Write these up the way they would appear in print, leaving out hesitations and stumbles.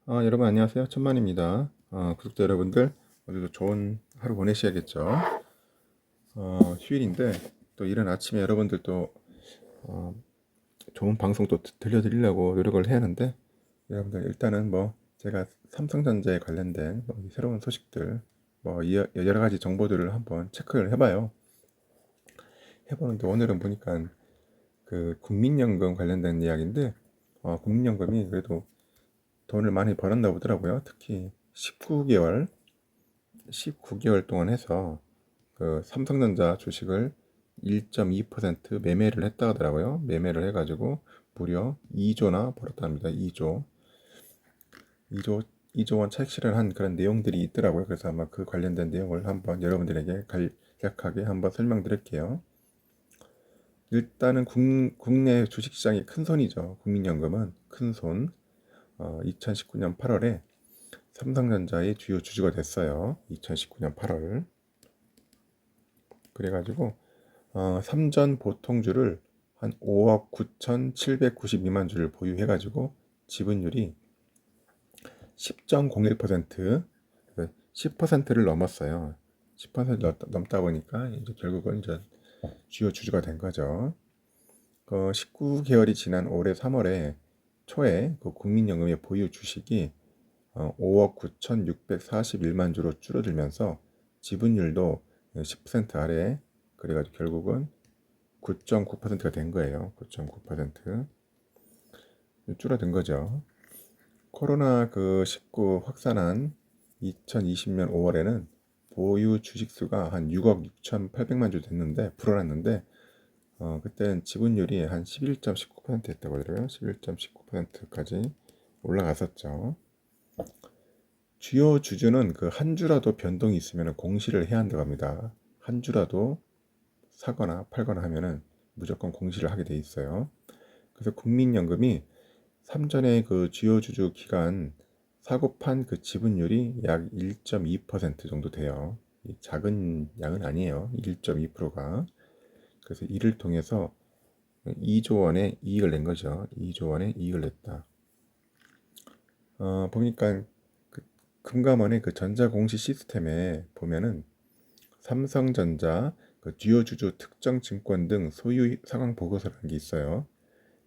여러분 안녕하세요. 천만입니다. 구독자 여러분들 오늘도 좋은 하루 보내셔야겠죠. 휴일인데 또 이른 아침에 여러분들 또 어, 좋은 방송 또 들려드리려고 노력을 해야 하는데 여러분들 일단은 뭐 제가 삼성전자에 관련된 뭐 새로운 소식들 뭐 여러 가지 정보들을 한번 체크를 해봐요. 해보는데 오늘은 보니까 그 국민연금 관련된 이야기인데 국민연금이 그래도 돈을 많이 벌었나 보더라고요. 특히 19개월 동안 해서 그 삼성전자 주식을 1.2% 매매를 했다 하더라고요. 매매를 해가지고 무려 2조나 벌었답니다. 2조, 2조 원 차익 실현한 그런 내용들이 있더라고요. 그래서 아마 그 관련된 내용을 한번 여러분들에게 간략하게 한번 설명드릴게요. 일단은 국내 주식시장이 큰 손이죠. 국민연금은 큰 손. 2019년 8월에 삼성전자의 주요 주주가 됐어요. 2019년 8월. 그래가지고 삼전 보통주를 한 5억 9,792만 주를 보유해가지고 지분율이 10.01%, 10%를 넘었어요. 10% 넘다 보니까 이제 결국은 이제 주요 주주가 된 거죠. 19개월이 지난 올해 3월에 초에 그 국민연금의 보유 주식이 5억 9,641만 주로 줄어들면서 지분율도 10% 아래, 그래가지고 결국은 9.9%가 된 거예요. 9.9% 줄어든 거죠. 코로나 19 확산한 2020년 5월에는 보유 주식 수가 한 6억 6,800만 주 됐는데 불어났는데 그때는 지분율이 한 11.19%였다고 하더라고요. 11.19%까지 올라갔었죠. 주요 주주는 그 한 주라도 변동이 있으면 공시를 해야 한다고 합니다. 한 주라도 사거나 팔거나 하면은 무조건 공시를 하게 돼 있어요. 그래서 국민연금이 삼전의 그 주요 주주 기간 사고 판 그 지분율이 약 1.2% 정도 돼요. 작은 양은 아니에요. 1.2%가. 그래서 이를 통해서 2조 원의 이익을 낸 거죠. 2조 원의 이익을 냈다. 보니까 그 금감원의 그 전자공시 시스템에 보면은 삼성전자 그 주요 주주 특정 증권 등 소유 상황 보고서라는 게 있어요.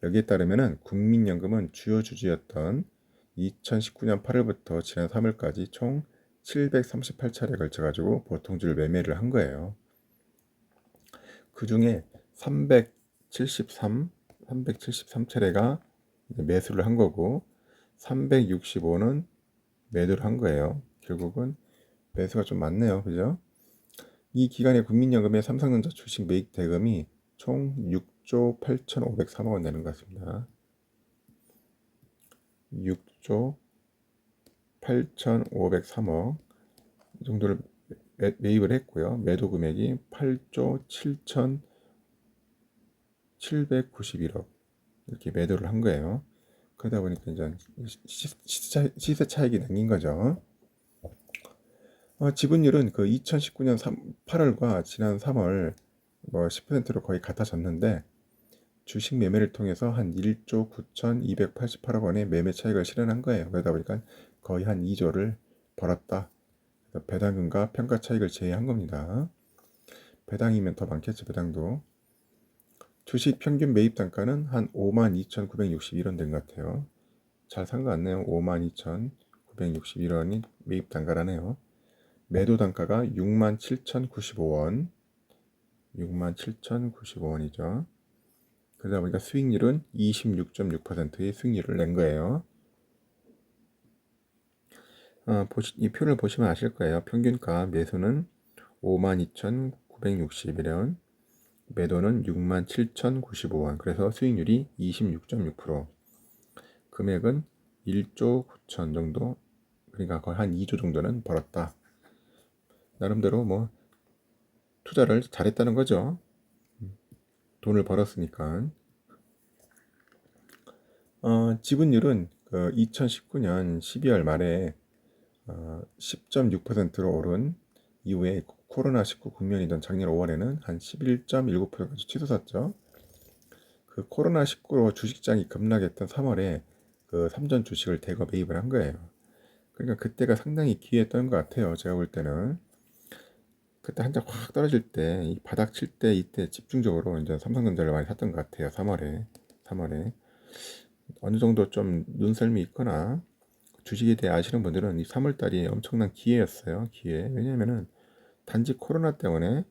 여기에 따르면은 국민연금은 주요 주주였던 2019년 8월부터 지난 3월까지 총 738차례에 걸쳐 가지고 보통주를 매매를 한 거예요. 그 중에 373차례가 매수를 한 거고 365는 매도를 한 거예요. 결국은 매수가 좀 많네요. 그죠? 이 기간에 국민연금의 삼성전자 주식 매입 대금이 총 6조 8,503억 원 되는 것 같습니다. 6조 8,503억 정도를 매입을 했고요. 매도 금액이 8조 7,791억 이렇게 매도를 한 거예요. 그러다 보니까 이제 시세 차익이 생긴 거죠. 지분율은 그 2019년 8월과 지난 3월 뭐 10%로 거의 같아졌는데 주식 매매를 통해서 한 1조 9,288억 원의 매매 차익을 실현한 거예요. 그러다 보니까 거의 한 2조를 벌었다. 배당금과 평가 차익을 제외한 겁니다. 배당이면 더 많겠죠. 배당도. 주식 평균 매입 단가는 한 52,961원 된 것 같아요. 잘 산 것 같네요. 52,961원이 매입 단가라네요. 매도 단가가 67,095원. 67,095원이죠. 그러다 보니까 수익률은 26.6%의 수익률을 낸 거예요. 이 표를 보시면 아실 거예요. 평균가 매수는 52,961원, 매도는 67,095원. 그래서 수익률이 26.6%. 금액은 1조 9천 정도, 그러니까 거의 한 2조 정도는 벌었다. 나름대로 뭐 투자를 잘했다는 거죠. 돈을 벌었으니까. 지분율은 그 2019년 12월 말에 10.6%로 오른 이후에 코로나19 국면이던 작년 5월에는 한 11.19%까지 치솟았죠. 그 코로나19로 주식장이 급락했던 3월에 그 삼전 주식을 대거 매입을 한 거예요. 그러니까 그때가 상당히 기회였던 것 같아요. 제가 볼 때는 그때 한참 확 떨어질 때, 이 바닥 칠 때 이때 집중적으로 이제 삼성전자를 많이 샀던 것 같아요. 3월에 어느 정도 좀 눈썰미 있거나 주식에 대해 아시는 분들은 이 3월 달이 엄청난 기회였어요. 기회. 왜냐면은 단지 코로나 때문에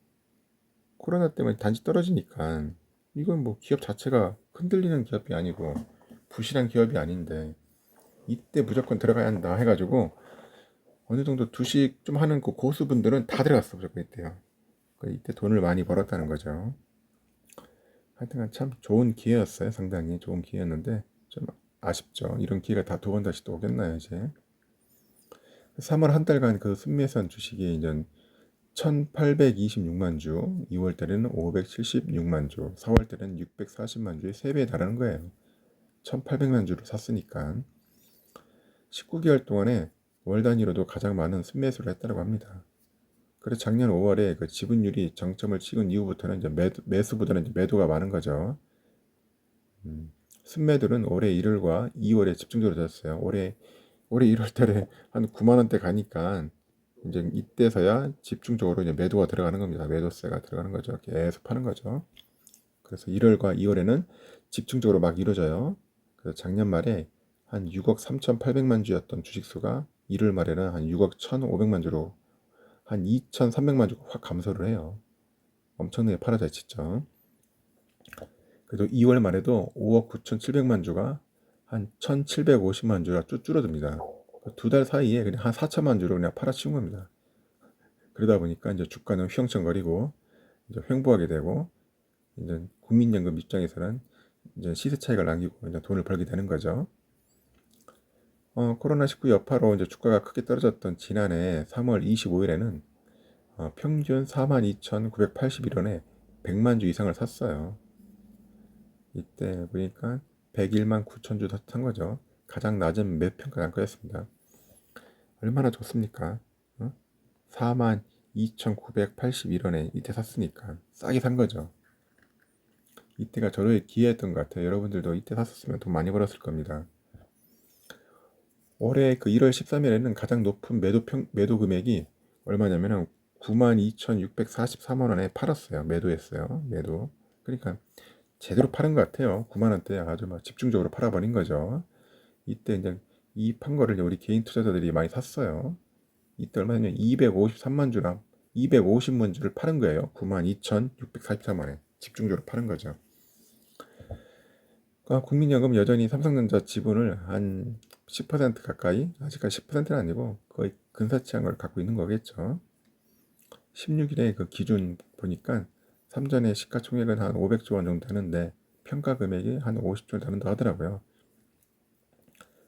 단지 떨어지니까 이건 뭐 기업 자체가 흔들리는 기업이 아니고 부실한 기업이 아닌데 이때 무조건 들어가야 한다 해가지고 어느 정도 주식 좀 하는 그 고수분들은 다 들어갔어 무조건 이때요. 이때 돈을 많이 벌었다는 거죠. 하여튼간 참 좋은 기회였어요. 상당히 좋은 기회였는데 좀 아쉽죠. 이런 기회가 다 두 번 다시 또 오겠나요 이제. 3월 한 달간 그 순매수한 주식이 이제 1826만 주, 2월 달에는 576만 주, 4월 달에는 640만 주의 3배에 달하는 거예요. 1800만 주를 샀으니까 19개월 동안에 월 단위로도 가장 많은 순매수를 했다고 합니다. 그래서 작년 5월에 그 지분율이 정점을 찍은 이후부터는 이제 매수보다는 이제 매도가 많은 거죠. 순매도는 올해 1월과 2월에 집중적으로 됐어요. 올해 1월 달에 한 9만 원대 가니까 이제 이때서야 집중적으로 이제 매도가 들어가는 겁니다. 매도세가 들어가는 거죠. 계속 파는 거죠. 그래서 1월과 2월에는 집중적으로 막 이루어져요. 그래서 작년 말에 한 6억 3,800만 주였던 주식수가 1월 말에는 한 6억 1,500만 주로 한 2,300만 주가 확 감소를 해요. 엄청나게 팔아잘 치죠. 그래도 2월 말에도 5억 9,700만 주가 한 1,750만 주가 쭉 줄어듭니다. 두 달 사이에 그냥 한 4천만 주로 그냥 팔아치운 겁니다. 그러다 보니까 이제 주가는 휘영청거리고 이제 횡보하게 되고 이제 국민연금 입장에서는 이제 시세 차익을 남기고 이제 돈을 벌게 되는 거죠. 코로나19 여파로 이제 주가가 크게 떨어졌던 지난해 3월 25일에는 평균 42,981원에 100만 주 이상을 샀어요. 이때 보니까 101만 9천 주 산 거죠. 가장 낮은 매평가 단가였습니다. 얼마나 좋습니까? 4만 2,981원에 이때 샀으니까 싸게 산 거죠. 이때가 저의 기회였던 것 같아요. 여러분들도 이때 샀었으면 돈 많이 벌었을 겁니다. 올해 그 1월 13일에는 가장 높은 매도 금액이 얼마냐면 92,643만 원에 팔았어요. 매도했어요. 매도. 그러니까 제대로 파는 것 같아요. 9만 원대 아주 막 집중적으로 팔아버린 거죠. 이때 이제 이 판 거를 우리 개인 투자자들이 많이 샀어요. 이때 얼마냐면 253만 주랑 250만 주를 파는 거예요. 92,643만 원에 집중적으로 파는 거죠. 국민연금 여전히 삼성전자 지분을 한 10% 가까이, 아직까지 10%는 아니고 거의 근사치한 걸 갖고 있는 거겠죠. 16일에 그 기준 보니까 삼전의 시가총액은 한 500조 원 정도 되는데 평가 금액이 한 50조 원 되는다 하더라고요.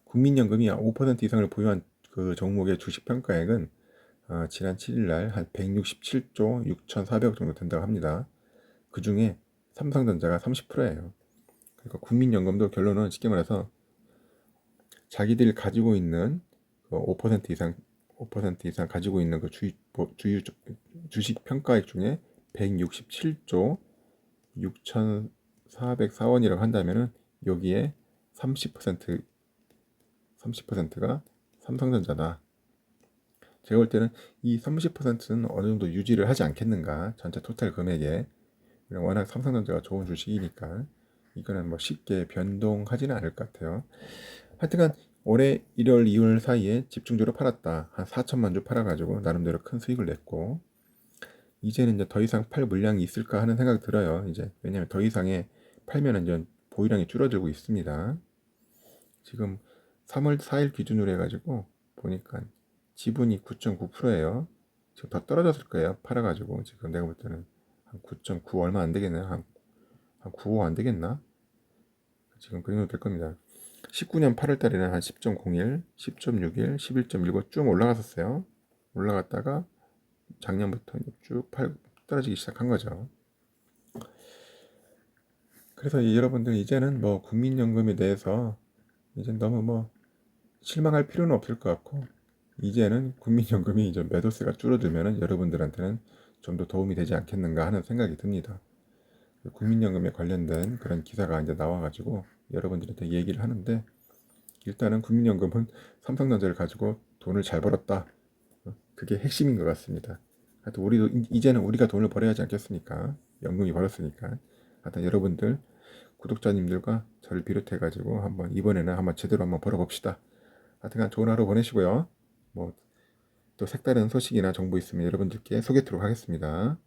국민연금이 5% 이상을 보유한 그 종목의 주식 평가액은 지난 7일날 한 167조 6,400억 정도 된다고 합니다. 그 중에 삼성전자가 30%예요. 그러니까 국민연금도 결론은 쉽게 말해서 자기들이 가지고 있는 그 5% 이상 가지고 있는 그 주식 평가액 중에 167조 6,404원이라고 한다면은 여기에 30%가 삼성전자다. 제가 볼 때는 이 30%는 어느 정도 유지를 하지 않겠는가. 전체 토탈 금액에. 워낙 삼성전자가 좋은 주식이니까 이거는 뭐 쉽게 변동하지는 않을 것 같아요. 하여튼간 올해 1월, 2월 사이에 집중적으로 팔았다. 한 4천만 주 팔아가지고 나름대로 큰 수익을 냈고 이제는 이제 더 이상 팔 물량이 있을까 하는 생각이 들어요. 이제 왜냐면 더 이상의 팔면 이제 보유량이 줄어들고 있습니다. 지금 3월 4일 기준으로 해가지고 보니까 지분이 9.9%예요. 지금 더 떨어졌을 거예요. 팔아가지고 지금 내가 볼 때는 한 9.9 얼마 안 되겠네요. 한 9호 안 되겠나? 지금 그 정도 될 겁니다. 19년 8월 달에는 한 10.01, 10.61, 11.19 쭉 올라갔었어요. 올라갔다가 작년부터 쭉 떨어지기 시작한 거죠. 그래서 여러분들 이제는 뭐 국민연금에 대해서 이제 너무 뭐 실망할 필요는 없을 것 같고 이제는 국민연금이 이제 매도세가 줄어들면은 여러분들한테는 좀 더 도움이 되지 않겠는가 하는 생각이 듭니다. 국민연금에 관련된 그런 기사가 이제 나와가지고 여러분들한테 얘기를 하는데 일단은 국민연금은 삼성전자를 가지고 돈을 잘 벌었다. 그게 핵심인 것 같습니다. 하여튼 우리도 이제는 우리가 돈을 벌어야 하지 않겠습니까? 연금이 벌었으니까. 하여튼 여러분들 구독자님들과 저를 비롯해 가지고 한번 이번에는 한번 제대로 한번 벌어봅시다. 하여튼간 좋은 하루 보내시고요. 뭐 또 색다른 소식이나 정보 있으면 여러분들께 소개토록 하겠습니다.